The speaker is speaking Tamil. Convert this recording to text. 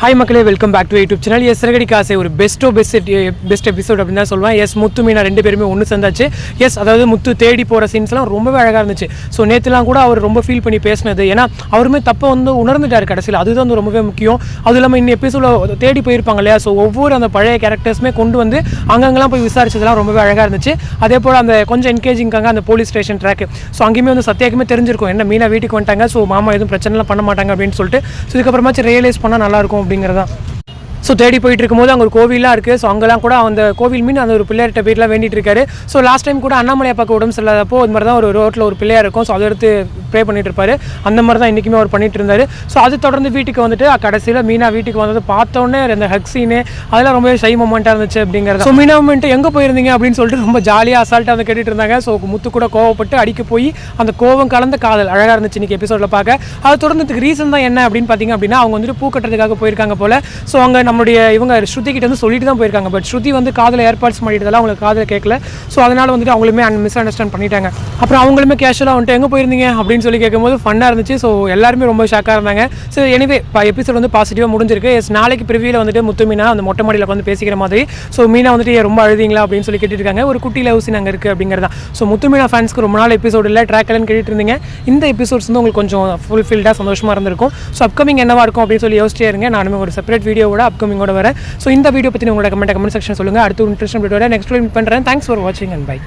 ஹாய் மக்களே, welcome back to YouTube channel. எஸ் சிறகடி காசை ஒரு பெஸ்ட் எபிசோட் அப்படின்னு தான் சொல்லுவேன். எஸ் முத்து மீனா ரெண்டு பேருமே ஒன்று சேர்ந்தாச்சு. எஸ் அதாவது முத்து தேடி போகிற சீன்ஸ்லாம் ரொம்பவே அழகாக இருந்துச்சு. ஸோ நேற்றுலாம் கூட அவர் ரொம்ப ஃபீல் பண்ணி பேசினது, ஏன்னா அவருமே தப்பை உணர்ந்துட்டார் கடைசியில். அதுதான் வந்து ரொம்பவே முக்கியம். அதுவும் இல்லாமல் இன்னும் எபிசோட தேடி போயிருப்பாங்க இல்லையா, ஸோ ஒவ்வொரு அந்த பழைய கேரக்டர்ஸுமே கொண்டு வந்து அங்கங்கெல்லாம் போய் விசாரிச்சதெல்லாம் ரொம்பவே அழகாக இருந்துச்சு. அதே போல் அந்த கொஞ்சம் என்கேஜிங்காக அந்த போலீஸ் ஸ்டேஷன் ட்ராக், ஸோ அங்கேயுமே வந்து சத்யாக்குமே தெரிஞ்சிருக்கும் என்ன மீனா வீட்டுக்கு வந்துட்டாங்க, ஸோ மாமா எதுவும் பிரச்சனைலாம் பண்ண மாட்டாங்க அப்படின்னு சொல்லிட்டு. ஸோ இதுக்கப்புறமாச்சும் ரியலைஸ் பண்ணால் நல்லாயிருக்கும் அப்படிங்கிறதான். ஸோ தேடி போயிட்டு இருக்கும்போது அங்கே ஒரு கோவிலாம் இருக்குது. ஸோ அங்கெல்லாம் கூட அந்த கோவில் மீன் அந்த ஒரு பிள்ளையார்கிட்ட போயிட்டுலாம் வேண்டிட்டு இருக்காரு. ஸோ லாஸ்ட் டைம் கூட அண்ணாமலை அப்பாவுக்கு உடம்பு சரியில்லாதப்போ அது மாதிரி தான் ஒரு ரோட்டில் ஒரு பிள்ளையார் இருக்கும். ஸோ அதை எடுத்து ப்ரே பண்ணிட்டு இருப்பாரு. அந்த மாதிரி தான் இன்றைக்குமே அவர் பண்ணிட்டு இருந்தார். ஸோ அது தொடர்ந்து வீட்டுக்கு வந்துட்டு கடைசியில் மீனா வீட்டுக்கு வந்தது பார்த்தோன்னே அந்த ஹக் சீனு அதெல்லாம் ரொம்பவே ஷை மொமெண்ட்டாக இருந்துச்சு அப்படிங்கிறது. ஸோ மீனா மொமெண்ட் எங்கே போயிருந்தீங்க அப்படின்னு சொல்லிட்டு ரொம்ப ஜாலியாக அசால்ட்டாக வந்து கேட்டுட்டு இருந்தாங்க. ஸோ முத்து கூட கோவப்பட்டு அடிக்க போய் அந்த கோவம் கலந்த காதல் அழகாக இருந்துச்சு இன்றைக்கி எபிசோடில் பார்க்க. அது தொடர்ந்ததுக்கு ரீசன் தான் என்ன அப்படின்னு பார்த்தீங்க அப்படின்னா, அவங்க வந்துட்டு பூ கட்டுறதுக்காக போயிருக்காங்க போல். ஸோ அங்கே நம்மளுடைய இவங்க ஸ்ருதி கிட்ட வந்து சொல்லிட்டு தான் போயிருக்காங்க. பட் ஸ்ருதி வந்து காதில் ஏர்பாட்ஸ் பண்ணிட்டதெல்லாம் அவங்களுக்கு காதில் கேட்கல. ஸோ அதனால் வந்துட்டு அவங்களுமே மிஸ் அண்டர்ஸ்டாண்ட் பண்ணிட்டாங்க. அப்புறம் அவங்களுமே கேஷுவலாக வந்துட்டு எங்கே போயிருந்தீங்க அப்படின்னு சொல்லி கேட்கும்போது ஃபன்னாக இருந்துச்சு. ஸோ எல்லாருமே ரொம்ப ஷாக்காக இருந்தாங்க. ஸோ எனிவே எபிசோட் வந்து பாசிட்டிவாக முடிஞ்சிருக்கு. நாளைக்கு ப்ரிவியூவில் வந்துட்டு முத்து மீனா அந்த மொட்டை மாடியில் வந்து பேசிக்கிற மாதிரி. ஸோ மீனா வந்துட்டு ரொம்ப அழுதிங்களா அப்படின்னு சொல்லி கேட்டுருக்காங்க. ஒரு குட்டி லவ் சீன் அங்கே இருக்குது அப்படிங்கிறதா. ஸோ முத்து மீனா ஃபேன்ஸ்க்கு ரொம்ப நாள் எபிசோட் இல்லை, ட்ராக்லன்னு கேட்டுட்டு இருந்தீங்க. இந்த எபிசோட்ஸ் வந்து உங்களுக்கு கொஞ்சம் ஃபுல்ஃபில்டாக சந்தோஷமாக இருந்திருக்கும். ஸோ அப்கமிங் என்னவாக இருக்கும் அப்படின்னு சொல்லி யோசிச்சே இருங்க. நானுமே ஒரு செப்பரேட் வீடியோவோட அப்கமிங்கோட வரேன். ஸோ இந்த வீடியோ பற்றி உங்களோட கமெண்ட் செக்ஷன் சொல்லுங்கள். அடுத்து இன்ட்ரெஸ்ட் வீடியோட நெக்ஸ்ட் மீட் பண்ணுறேன். தேங்க்ஸ் ஃபார் வாட்சிங் அண்ட் பை.